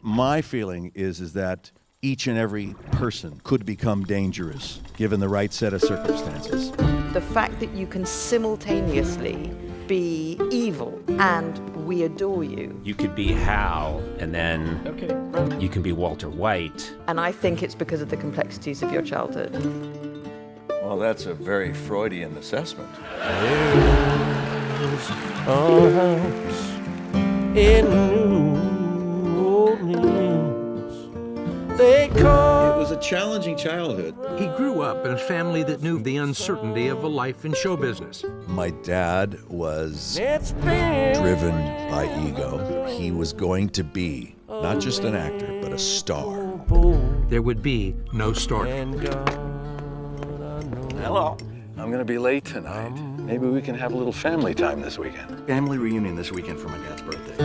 My feeling is that each and every person could become dangerous given the right set of circumstances. The fact that you can simultaneously be evil and we adore you. You could be Hal, and then you can be Walter White. And I think it's because of the complexities of your childhood. Well, that's a very Freudian assessment. It was a challenging childhood. He grew up in a family that knew the uncertainty of a life in show business. My dad was driven by ego. He was going to be not just an actor, but a star. There would be no stardom. Hello. I'm going to be late tonight. Maybe we can have a little family time this weekend. Family reunion this weekend for my dad's birthday.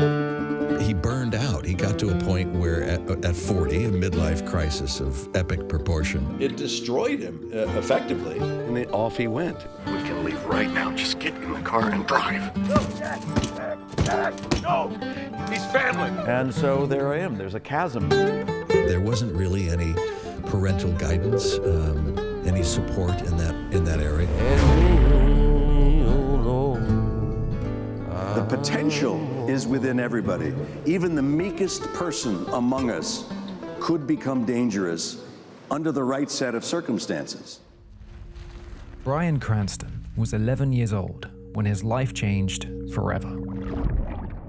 He burned out. He got to a point where at 40, a midlife crisis of epic proportion. It destroyed him, effectively. And then off he went. We can leave right now. Just get in the car and drive. No, he's family. And so there I am. There's a chasm. There wasn't really any parental guidance, any support in that area. The potential is within everybody. Even the meekest person among us could become dangerous under the right set of circumstances. Bryan Cranston was 11 years old when his life changed forever.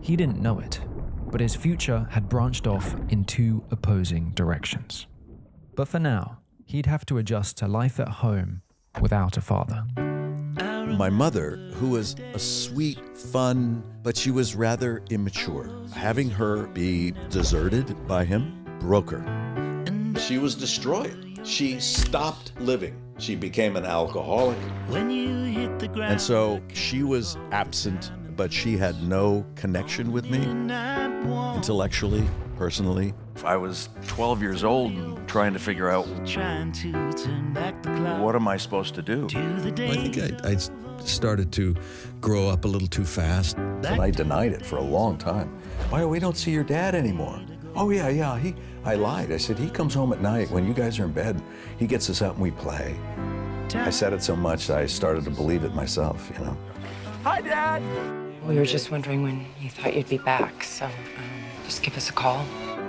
He didn't know it, but his future had branched off in two opposing directions. But for now, he'd have to adjust to life at home without a father. My mother, who was a sweet, fun, but she was rather immature. Having her be deserted by him broke her. She was destroyed. She stopped living. She became an alcoholic. And so she was absent, but she had no connection with me, intellectually, personally. I was 12 years old and trying to figure out what am I supposed to do? I think I started to grow up a little too fast. And I denied it for a long time. Why, we don't see your dad anymore. Oh, yeah, I lied. I said, he comes home at night when you guys are in bed. He gets us out and we play. I said it so much I started to believe it myself, you know. Hi, Dad. We were just wondering when you thought you'd be back, so just give us a call.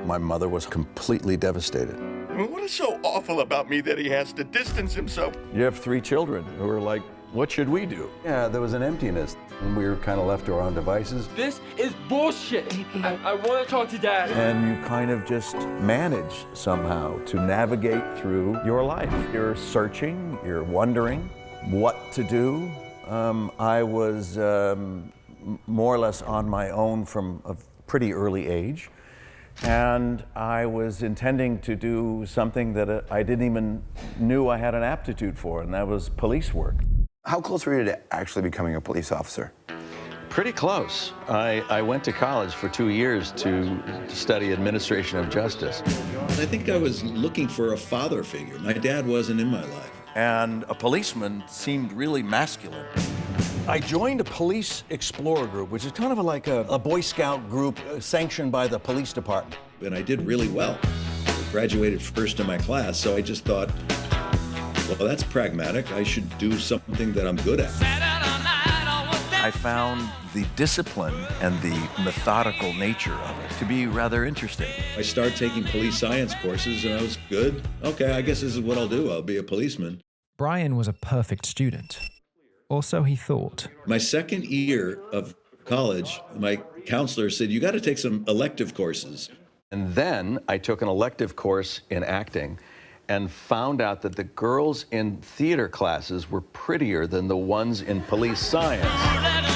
My mother was completely devastated. What is so awful about me that he has to distance himself? You have 3 children who are like, what should we do? Yeah, there was an emptiness, and we were kind of left to our own devices. This is bullshit. I want to talk to Dad. And you kind of just manage somehow to navigate through your life. You're searching, you're wondering what to do. I was more or less on my own from a pretty early age. And I was intending to do something that I didn't even knew I had an aptitude for, and that was police work. How close were you to actually becoming a police officer? Pretty close. I went to college for 2 years to study administration of justice. I think I was looking for a father figure. My dad wasn't in my life. And a policeman seemed really masculine. I joined a police explorer group, which is kind of like a Boy Scout group sanctioned by the police department. And I did really well. I graduated first in my class, so I just thought, well, that's pragmatic. I should do something that I'm good at. I found the discipline and the methodical nature of it to be rather interesting. I started taking police science courses, and I was good. Okay, I guess this is what I'll do. I'll be a policeman. Bryan was a perfect student. Or so he thought. My second year of college, my counselor said, you got to take some elective courses. And then I took an elective course in acting and found out that the girls in theater classes were prettier than the ones in police science.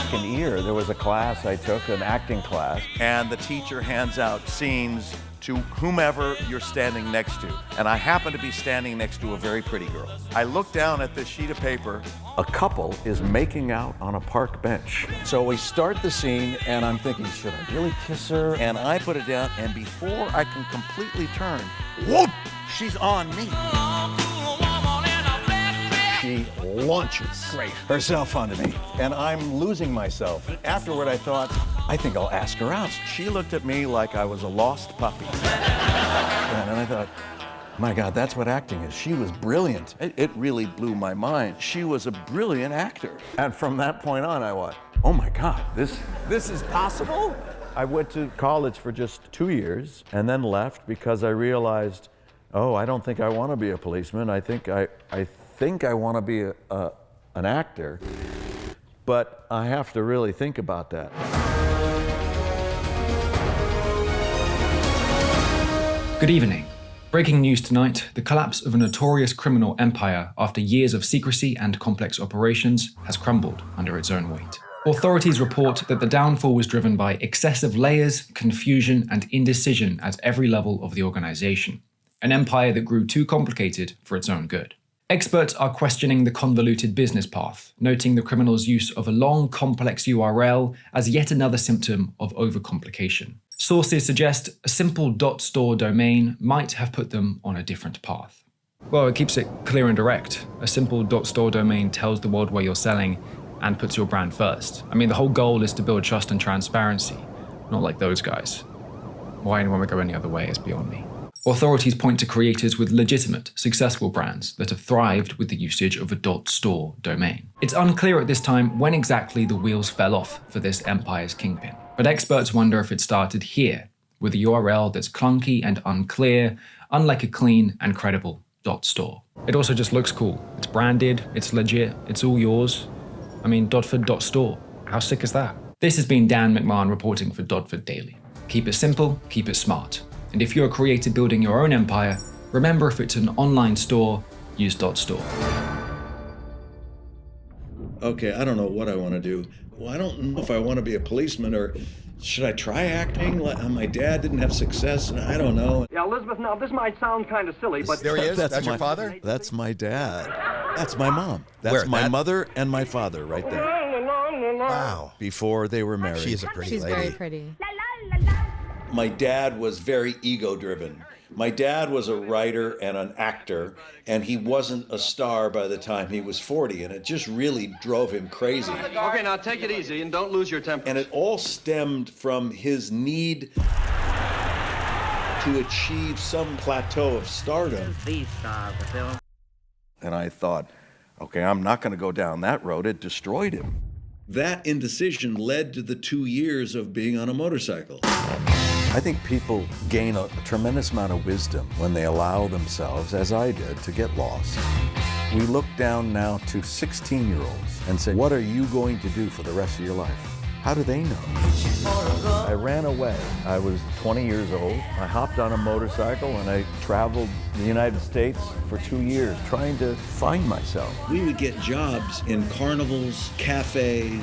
Second year, there was a class I took, an acting class, and the teacher hands out scenes to whomever you're standing next to. And I happen to be standing next to a very pretty girl. I look down at this sheet of paper. A couple is making out on a park bench. So we start the scene, and I'm thinking, should I really kiss her? And I put it down, and before I can completely turn, whoop, she's on me. She launches herself onto me, and I'm losing myself. Afterward, I thought, I think I'll ask her out. She looked at me like I was a lost puppy. And I thought, my God, that's what acting is. She was brilliant. It really blew my mind. She was a brilliant actor. And from that point on, I went, oh my God, this is possible? I went to college for just 2 years and then left because I realized, oh, I don't think I want to be a policeman. I think I want to be an actor, but I have to really think about that. Good evening. Breaking news tonight, the collapse of a notorious criminal empire after years of secrecy and complex operations has crumbled under its own weight. Authorities report that the downfall was driven by excessive layers, confusion, and indecision at every level of the organization. An empire that grew too complicated for its own good. Experts are questioning the convoluted business path, noting the criminals' use of a long, complex URL as yet another symptom of overcomplication. Sources suggest a simple .store domain might have put them on a different path. Well, it keeps it clear and direct. A simple .store domain tells the world where you're selling and puts your brand first. I mean, the whole goal is to build trust and transparency, not like those guys. Why anyone would go any other way is beyond me. Authorities point to creators with legitimate, successful brands that have thrived with the usage of a .store domain. It's unclear at this time when exactly the wheels fell off for this empire's kingpin, but experts wonder if it started here, with a URL that's clunky and unclear, unlike a clean and credible .store. It also just looks cool. It's branded, it's legit, it's all yours. I mean, Dodford.store. How sick is that? This has been Dan McMahon reporting for Dodford Daily. Keep it simple, keep it smart. And if you're a creator building your own empire, remember if it's an online store, use .store. Okay, I don't know what I want to do. Well, I don't know if I want to be a policeman or should I try acting? My dad didn't have success, and I don't know. Yeah, Elizabeth, now this might sound kind of silly, but... There he is? That's your father? That's my dad. That's my mom. That's my mother and my father right there. Wow. Before they were married. She's a pretty She's lady. very pretty. My dad was very ego-driven. My dad was a writer and an actor, and he wasn't a star by the time he was 40, and it just really drove him crazy. Okay, now take it easy and don't lose your temper. And it all stemmed from his need to achieve some plateau of stardom. And I thought, okay, I'm not going to go down that road. It destroyed him. That indecision led to the 2 years of being on a motorcycle. I think people gain a tremendous amount of wisdom when they allow themselves, as I did, to get lost. We look down now to 16-year-olds and say, what are you going to do for the rest of your life? How do they know? I ran away. I was 20 years old. I hopped on a motorcycle and I traveled the United States for 2 years trying to find myself. We would get jobs in carnivals, cafes.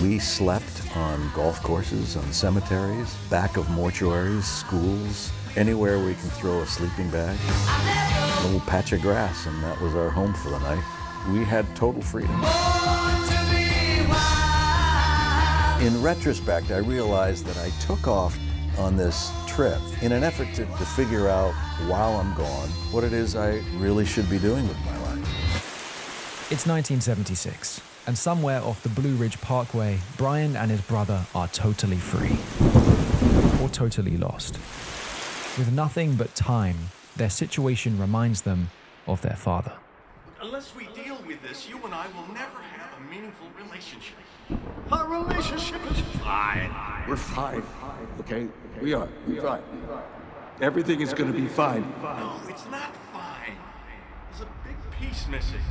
We slept on golf courses, on cemeteries, back of mortuaries, schools, anywhere we can throw a sleeping bag. A little patch of grass, and that was our home for the night. We had total freedom. In retrospect, I realized that I took off on this trip in an effort to figure out, while I'm gone, what it is I really should be doing with my life. It's 1976, and somewhere off the Blue Ridge Parkway, Bryan and his brother are totally free. Or totally lost. With nothing but time, their situation reminds them of their father. Unless we deal with this, you and I will never have a meaningful relationship. Our relationship is fine. We're fine, okay? We are. We're fine. Everything is going to be fine. No, it's not fine. There's a big piece missing.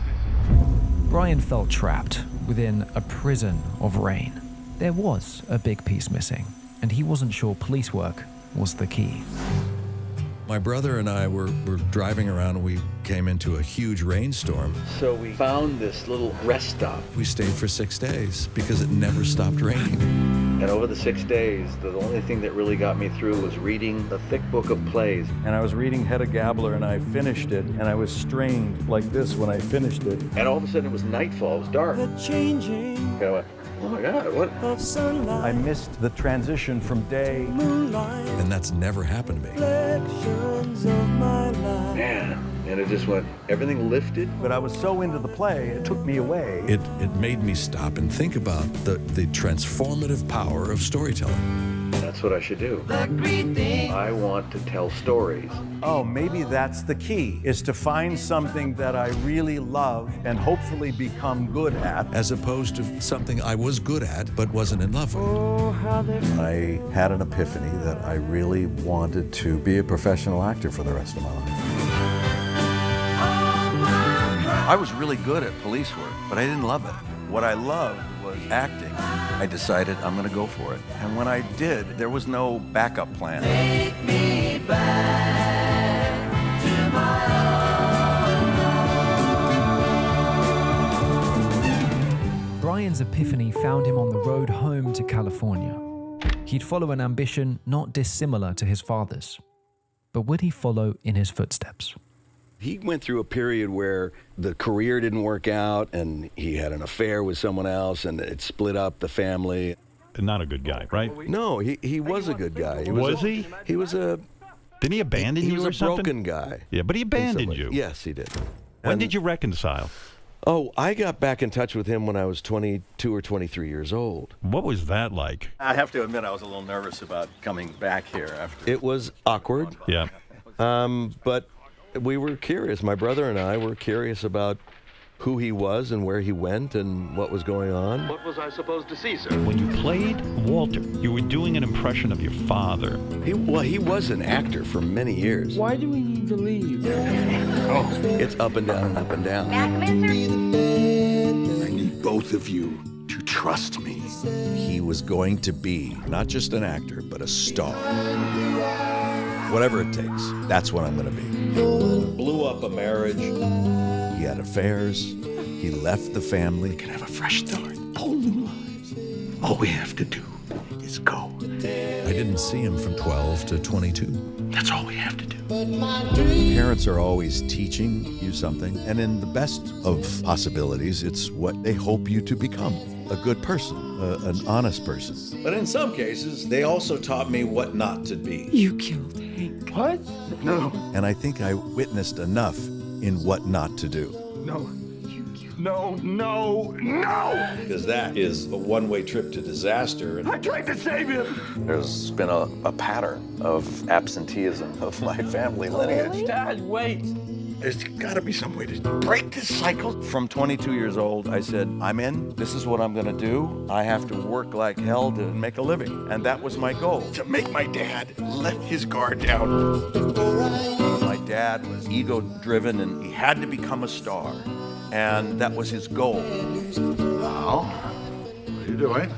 Bryan felt trapped within a prison of rain. There was a big piece missing, and he wasn't sure police work was the key. My brother and I were driving around and we came into a huge rainstorm. So we found this little rest stop. We stayed for 6 days because it never stopped raining. And over the 6 days, the only thing that really got me through was reading a thick book of plays. And I was reading Hedda Gabler and I finished it, and I was strained like this when I finished it. And all of a sudden it was nightfall, it was dark. And I went, oh my God, what? I missed the transition from day. And that's never happened to me. Man, and it just went, everything lifted. But I was so into the play, it took me away. It made me stop and think about the transformative power of storytelling. That's what I should do. I want to tell stories. Oh, maybe that's the key, is to find something that I really love and hopefully become good at. As opposed to something I was good at but wasn't in love with. I had an epiphany that I really wanted to be a professional actor for the rest of my life. I was really good at police work, but I didn't love it. What I loved was acting. I decided I'm going to go for it. And when I did, there was no backup plan. Take me back to my own. Bryan's epiphany found him on the road home to California. He'd follow an ambition not dissimilar to his father's. But would he follow in his footsteps? He went through a period where the career didn't work out and he had an affair with someone else and it split up the family. Not a good guy, right? No, he was a good guy. Was he? He was a... Didn't he abandon you or something? He was a broken guy. Yeah, but he abandoned you. Yes, he did. When did you reconcile? Oh, I got back in touch with him when I was 22 or 23 years old. What was that like? I have to admit I was a little nervous about coming back here after. It was awkward. Yeah. But we were curious. My brother and I were curious about who he was and where he went and what was going on. What was I supposed to see, sir? When you played Walter, you were doing an impression of your father. He was an actor for many years. Why do we need to leave? It's up and down and up and down. I need both of you to trust me. He was going to be not just an actor, but a star. Whatever it takes, that's what I'm going to be. Blew up a marriage. He had affairs. He left the family. We can have a fresh start. Whole new lives. All we have to do is go. I didn't see him from 12 to 22. That's all we have to do. Parents are always teaching you something, and in the best of possibilities, it's what they hope you to become. A good person, an honest person. But in some cases, they also taught me what not to be. You killed Hank. What? No. And I think I witnessed enough in what not to do. No. No, no, no! Because that is a one-way trip to disaster. I tried to save him! There's been a pattern of absenteeism of my family lineage. Dad, wait! There's got to be some way to break this cycle. From 22 years old, I said, I'm in. This is what I'm going to do. I have to work like hell to make a living. And that was my goal. To make my dad let his guard down. My dad was ego-driven and he had to become a star. And that was his goal. Now, what are you doing?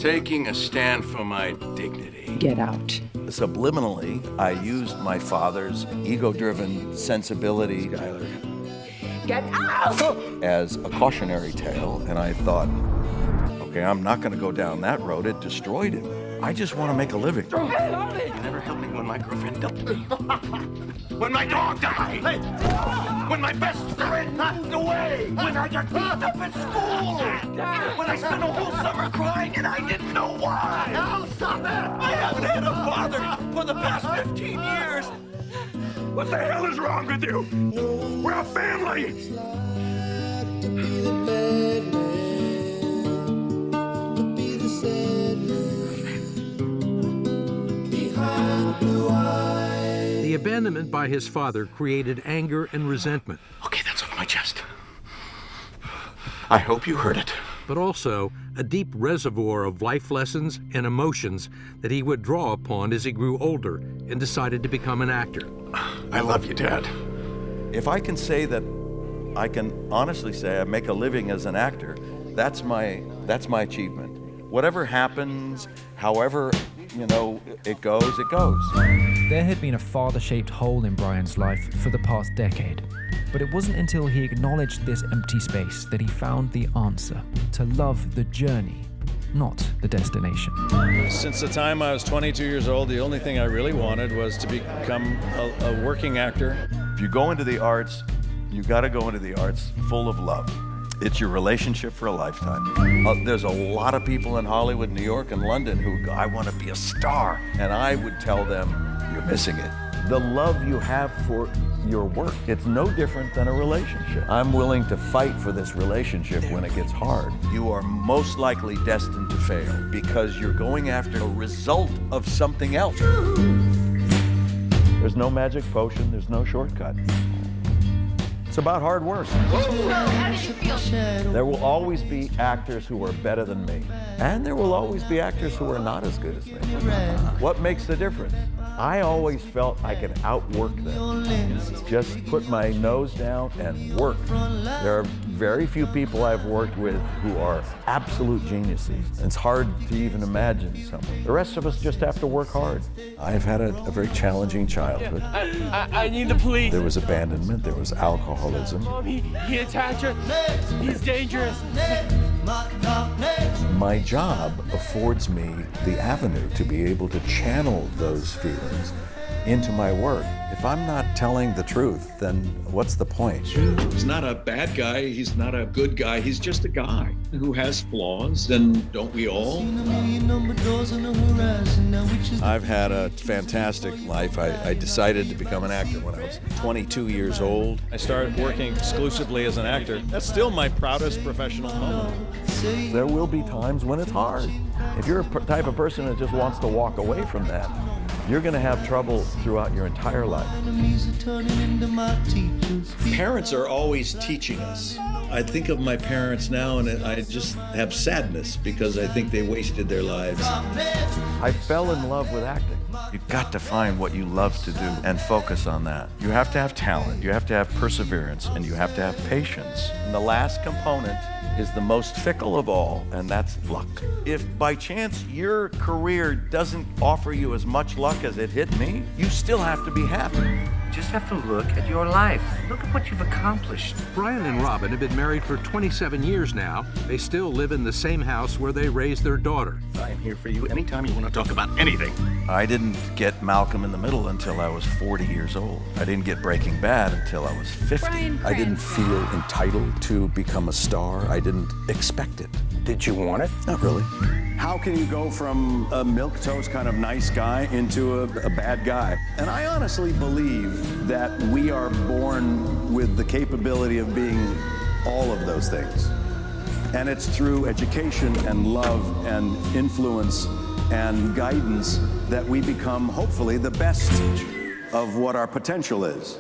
Taking a stand for my dignity. Get out. Subliminally, I used my father's ego-driven sensibility Get out! as a cautionary tale, and I thought, okay, I'm not going to go down that road. It destroyed him. I just want to make a living. You never helped me when my girlfriend dumped me. When my dog died. Hey. When my best friend passed away. When I got beaten up at school. When I spent a whole summer crying and I didn't know why. Now stop it. I haven't had a father for the past 15 years. What the hell is wrong with you? We're a family! The abandonment by his father created anger and resentment. Okay, that's off my chest. I hope you heard it. But also a deep reservoir of life lessons and emotions that he would draw upon as he grew older and decided to become an actor. I love you, Dad. If I can say that, I can honestly say I make a living as an actor, that's my achievement. Whatever happens, however, it goes, it goes. There had been a father-shaped hole in Bryan's life for the past decade. But it wasn't until he acknowledged this empty space that he found the answer: to love the journey, not the destination. Since the time I was 22 years old, the only thing I really wanted was to become a working actor. If you go into the arts, you got to go into the arts full of love. It's your relationship for a lifetime. There's a lot of people in Hollywood, New York, and London who go, I want to be a star. And I would tell them, you're missing it. the love you have for your work. It's no different than a relationship. I'm willing to fight for this relationship when it gets hard. You are most likely destined to fail because you're going after a result of something else. There's no magic potion, there's no shortcut. It's about hard work. There will always be actors who are better than me. And there will always be actors who are not as good as me. What makes the difference? I always felt I could outwork them. Just put my nose down and work. There are very few people I've worked with who are absolute geniuses. It's hard to even imagine someone. The rest of us just have to work hard. I've had a very challenging childhood. I need the police. There was abandonment, there was alcoholism. Mom, he attacked her. He's dangerous. My job affords me the avenue to be able to channel those feelings into my work. If I'm not telling the truth, then what's the point? He's not a bad guy, he's not a good guy, he's just a guy who has flaws, and don't we all? I've had a fantastic life. I decided to become an actor when I was 22 years old. I started working exclusively as an actor. That's still my proudest professional moment. There will be times when it's hard. If you're a type of person that just wants to walk away from that, you're going to have trouble throughout your entire life. Parents are always teaching us. I think of my parents now and I just have sadness because I think they wasted their lives. I fell in love with acting. You've got to find what you love to do and focus on that. You have to have talent, you have to have perseverance, and you have to have patience. And the last component is the most fickle of all, and that's luck. If by chance your career doesn't offer you as much luck as it hit me, you still have to be happy. You just have to look at your life. Look at what you've accomplished. Bryan and Robin have been married for 27 years now. They still live in the same house where they raised their daughter. I am here for you anytime you want to talk about anything. I didn't get Malcolm in the Middle until I was 40 years old. I didn't get Breaking Bad until I was 50. I didn't feel entitled to become a star. I didn't expect it. Did you want it? Not really. How can you go from a milquetoast kind of nice guy into a bad guy? And I honestly believe that we are born with the capability of being all of those things. And it's through education and love and influence and guidance that we become, hopefully, the best of what our potential is.